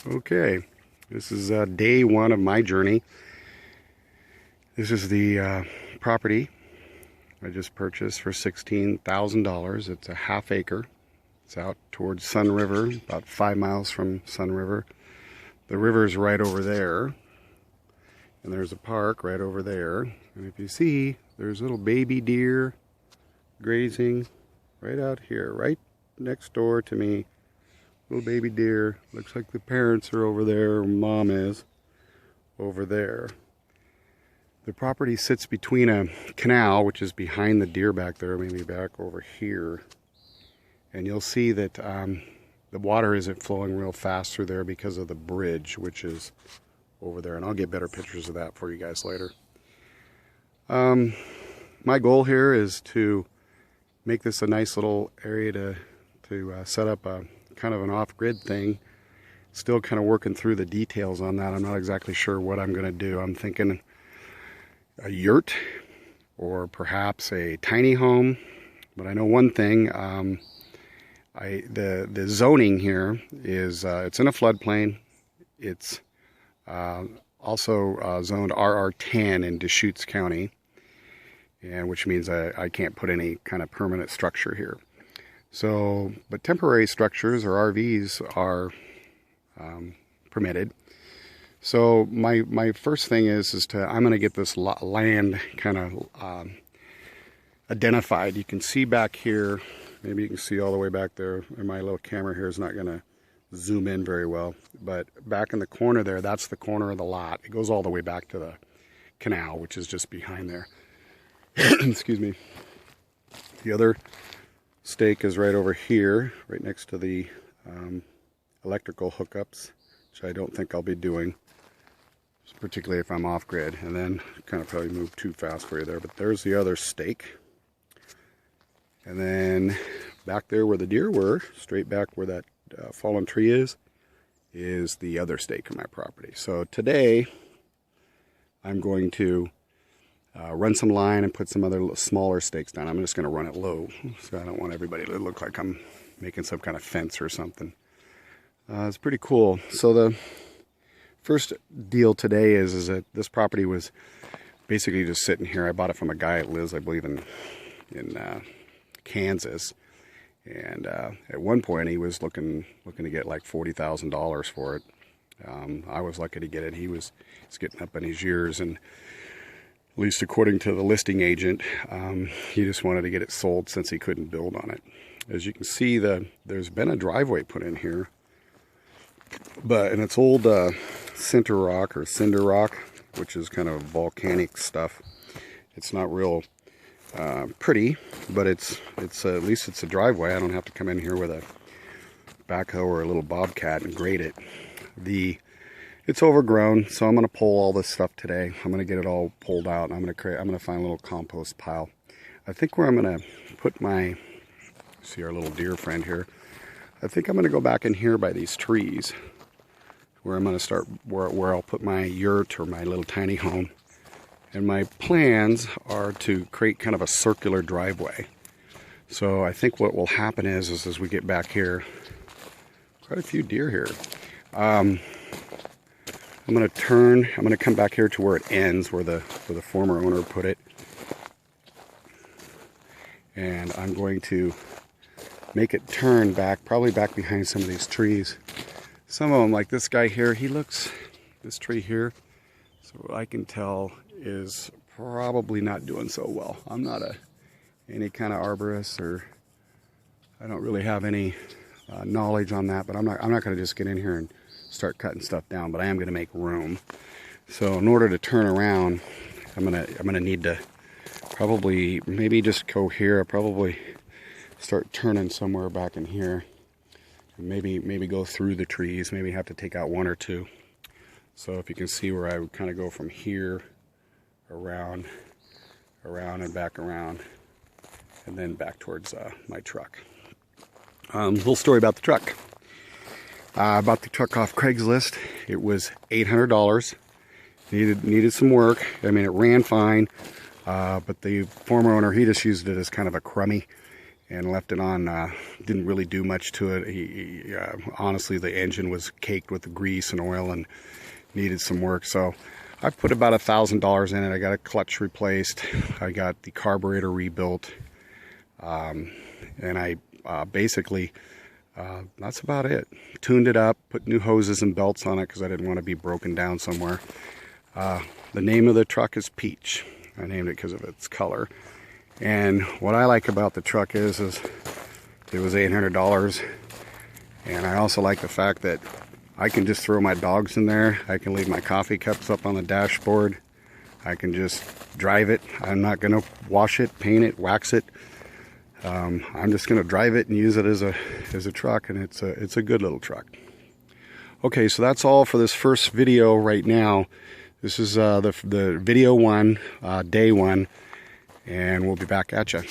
Okay, this is day one of my journey. This is the property I just purchased for $16,000. It's a half acre. It's out towards Sun River, about 5 miles from Sun River. The river is right over there, and there's a park right over there. And if you see, there's little baby deer grazing right out here, right next door to me. Little baby deer. Looks like the parents are over there. Mom is over there. The property sits between a canal, which is behind the deer back there, maybe back over here. And you'll see that the water isn't flowing real fast through there because of the bridge, which is over there. And I'll get better pictures of that for you guys later. My goal here is to make this a nice little area to set up a kind of an off-grid thing. Still kind of working through the details on that. I'm not exactly sure what I'm going to do. I'm thinking a yurt or perhaps a tiny home. But I know one thing. The zoning here is it's in a floodplain. It's also zoned RR10 in Deschutes County, and which means I can't put any kind of permanent structure here. So, but temporary structures or RVs are permitted. So my first thing is I'm going to get this land kind of identified. You can see back here, maybe you can see all the way back there, and my little camera here is not going to zoom in very well, but back in the corner there, that's the corner of the lot. It goes all the way back to the canal, which is just behind there. Excuse me. The other stake is right over here, right next to the electrical hookups, which I don't think I'll be doing, particularly if I'm off grid. And then kind of probably move too fast for you there, but there's the other stake. And then back there where the deer were, straight back where that fallen tree is the other stake of my property. So today I'm going to run some line and put some other smaller stakes down. I'm just going to run it low, so I don't want everybody to look like I'm making some kind of fence or something. It's pretty cool. So the first deal today is that this property was basically just sitting here. I bought it from a guy that lives, I believe, in Kansas. And at one point he was looking to get like $40,000 for it. I was lucky to get it. He's getting up in his years, and at least according to the listing agent, he just wanted to get it sold since he couldn't build on it. As you can see, there's been a driveway put in here, and it's old cinder rock, which is kind of volcanic stuff. It's not real pretty, but it's at least it's a driveway. I don't have to come in here with a backhoe or a little bobcat and grade it. It's overgrown, so I'm going to pull all this stuff today. I'm going to get it all pulled out, and I'm going to find a little compost pile. I think where I'm going to put see our little deer friend here. I think I'm going to go back in here by these trees, where I'm going to start where I'll put my yurt or my little tiny home. And my plans are to create kind of a circular driveway. So I think what will happen is as we get back here, quite a few deer here. I'm going to come back here to where it ends, where the former owner put it. And I'm going to make it turn back, probably back behind some of these trees. Some of them, like this guy here, this tree here, so what I can tell is probably not doing so well. I'm not any kind of arborist, or I don't really have any knowledge on that, but I'm not going to just get in here and start cutting stuff down, but I am going to make room. So in order to turn around, I'm gonna need to probably maybe just go here. I'll probably start turning somewhere back in here, and maybe go through the trees. Maybe have to take out one or two. So if you can see where I would kind of go from here around and back around, and then back towards my truck. Little story about the truck. I bought the truck off Craigslist. It was $800. Needed some work. I mean, it ran fine, but the former owner, he just used it as kind of a crummy, and left it on. Didn't really do much to it. Honestly, the engine was caked with the grease and oil and needed some work. So I put about $1,000 in it. I got a clutch replaced. I got the carburetor rebuilt. And I basically, that's about it. Tuned it up, put new hoses and belts on it because I didn't want to be broken down somewhere. The name of the truck is Peach. I named it because of its color. And what I like about the truck is it was $800. And I also like the fact that I can just throw my dogs in there. I can leave my coffee cups up on the dashboard. I can just drive it. I'm not going to wash it, paint it, wax it. I'm just going to drive it and use it as a truck, and it's a good little truck. Okay, so that's all for this first video right now. This is the video one, day one, and we'll be back at you.